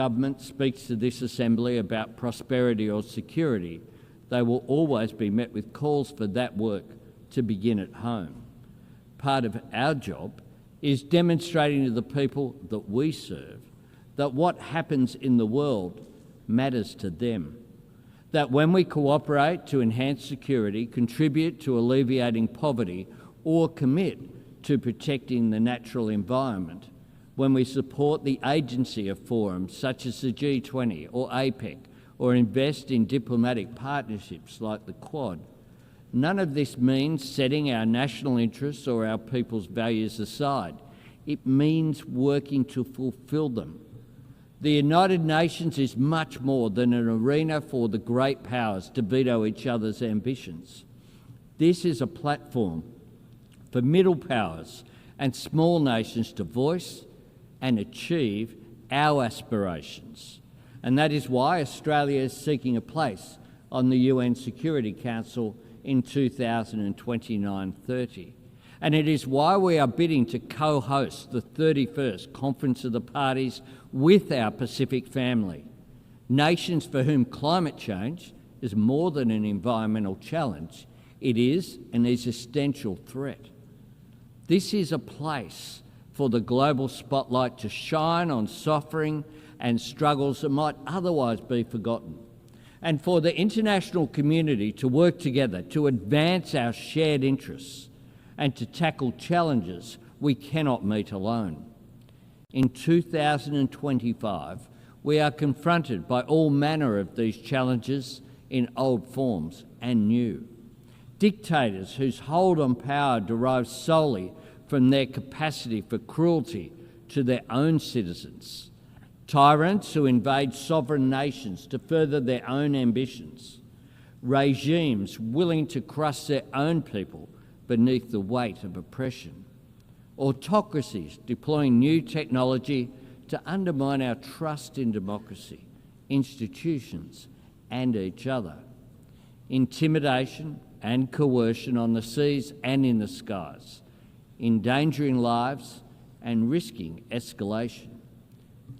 government speaks to this Assembly about prosperity or security, they will always be met with calls for that work to begin at home. Part of our job is demonstrating to the people that we serve that what happens in the world matters to them, that when we cooperate to enhance security, contribute to alleviating poverty, or commit to protecting the natural environment, when we support the agency of forums such as the G20 or APEC, or invest in diplomatic partnerships like the Quad, none of this means setting our national interests or our people's values aside. It means working to fulfil them. The United Nations is much more than an arena for the great powers to veto each other's ambitions. This is a platform for middle powers and small nations to voice and achieve our aspirations. And that is why Australia is seeking a place on the UN Security Council in 2029-30. And it is why we are bidding to co-host the 31st Conference of the Parties with our Pacific family, nations for whom climate change is more than an environmental challenge, it is an existential threat. This is a place for the global spotlight to shine on suffering and struggles that might otherwise be forgotten, and for the international community to work together to advance our shared interests and to tackle challenges we cannot meet alone. In 2025, we are confronted by all manner of these challenges in old forms and new. Dictators whose hold on power derives solely from their capacity for cruelty to their own citizens. Tyrants who invade sovereign nations to further their own ambitions. Regimes willing to crush their own people beneath the weight of oppression. Autocracies deploying new technology to undermine our trust in democracy, institutions, and each other. Intimidation and coercion on the seas and in the skies, endangering lives and risking escalation.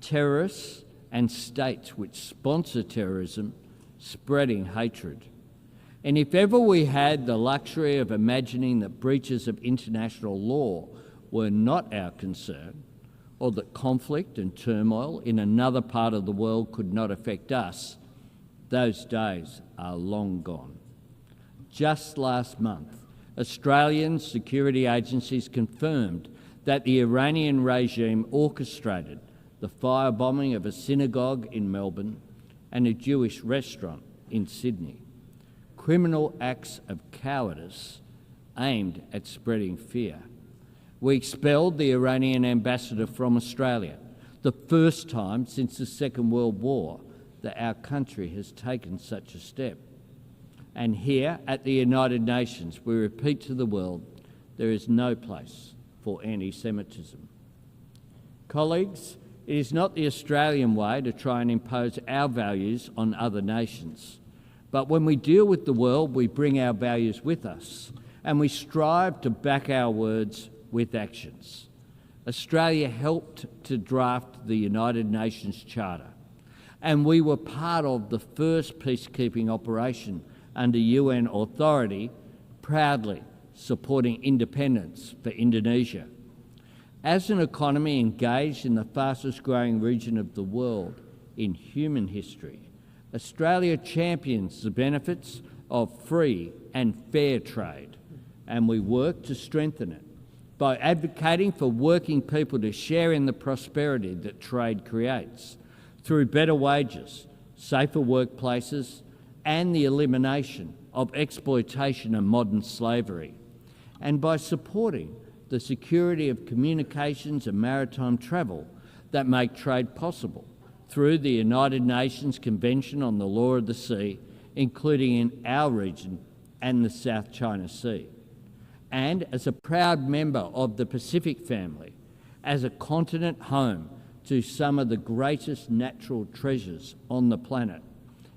Terrorists and states which sponsor terrorism, spreading hatred. And if ever we had the luxury of imagining that breaches of international law were not our concern, or that conflict and turmoil in another part of the world could not affect us, those days are long gone. Just last month, Australian security agencies confirmed that the Iranian regime orchestrated the firebombing of a synagogue in Melbourne and a Jewish restaurant in Sydney. Criminal acts of cowardice aimed at spreading fear. We expelled the Iranian ambassador from Australia, the first time since the Second World War that our country has taken such a step. And here at the United Nations, we repeat to the world, there is no place for anti-Semitism. Colleagues, it is not the Australian way to try and impose our values on other nations. But when we deal with the world, we bring our values with us, and we strive to back our words with actions. Australia helped to draft the United Nations Charter, and we were part of the first peacekeeping operation under UN authority, proudly supporting independence for Indonesia. As an economy engaged in the fastest growing region of the world in human history, Australia champions the benefits of free and fair trade, and we work to strengthen it by advocating for working people to share in the prosperity that trade creates through better wages, safer workplaces, and the elimination of exploitation and modern slavery, and by supporting the security of communications and maritime travel that make trade possible through the United Nations Convention on the Law of the Sea, including in our region and the South China Sea. And as a proud member of the Pacific family, as a continent home to some of the greatest natural treasures on the planet,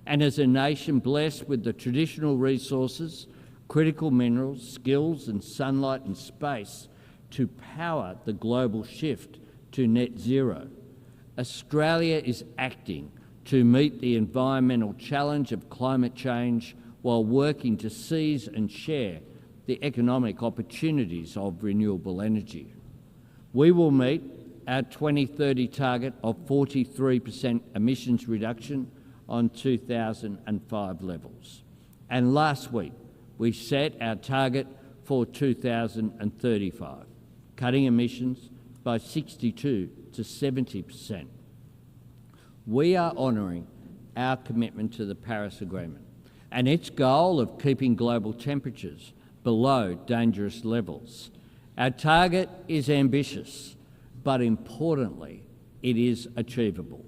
and as a nation blessed with the traditional resources, critical minerals, skills and sunlight and space to power the global shift to net zero, Australia is acting to meet the environmental challenge of climate change while working to seize and share the economic opportunities of renewable energy. We will meet our 2030 target of 43% emissions reduction on 2005 levels. And last week, we set our target for 2035, cutting emissions by 62 to 70%. We are honouring our commitment to the Paris Agreement and its goal of keeping global temperatures below dangerous levels. Our target is ambitious, but importantly, it is achievable.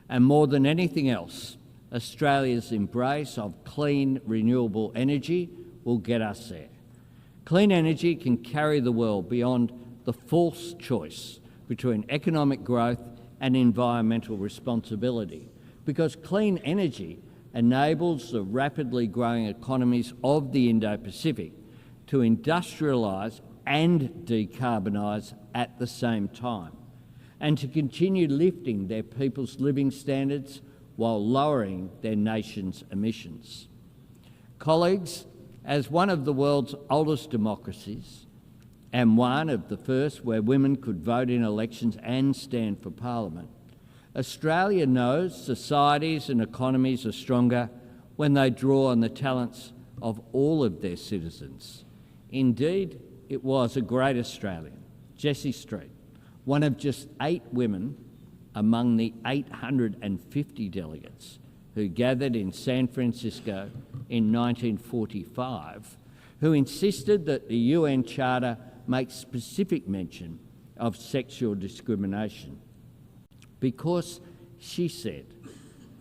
And more than anything else, Australia's embrace of clean, renewable energy will get us there. Clean energy can carry the world beyond the false choice between economic growth and environmental responsibility, because clean energy enables the rapidly growing economies of the Indo-Pacific to industrialise and decarbonise at the same time, and to continue lifting their people's living standards while lowering their nation's emissions. Colleagues, as one of the world's oldest democracies, and one of the first where women could vote in elections and stand for Parliament, Australia knows societies and economies are stronger when they draw on the talents of all of their citizens. Indeed, it was a great Australian, Jessie Street, one of just 8 women among the 850 delegates who gathered in San Francisco in 1945, who insisted that the UN Charter makes specific mention of sexual discrimination. Because, she said,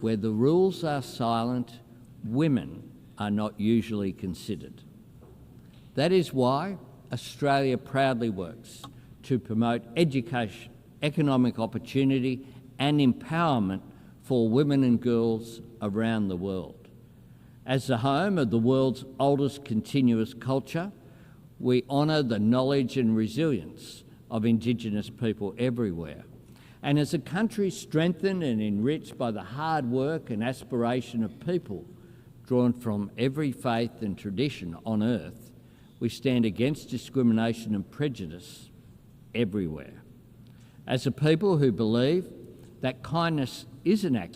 where the rules are silent, women are not usually considered. That is why Australia proudly works to promote education, economic opportunity and empowerment for women and girls around the world. As the home of the world's oldest continuous culture, we honour the knowledge and resilience of Indigenous people everywhere. And as a country strengthened and enriched by the hard work and aspiration of people drawn from every faith and tradition on earth, we stand against discrimination and prejudice everywhere. As a people who believe that kindness is an act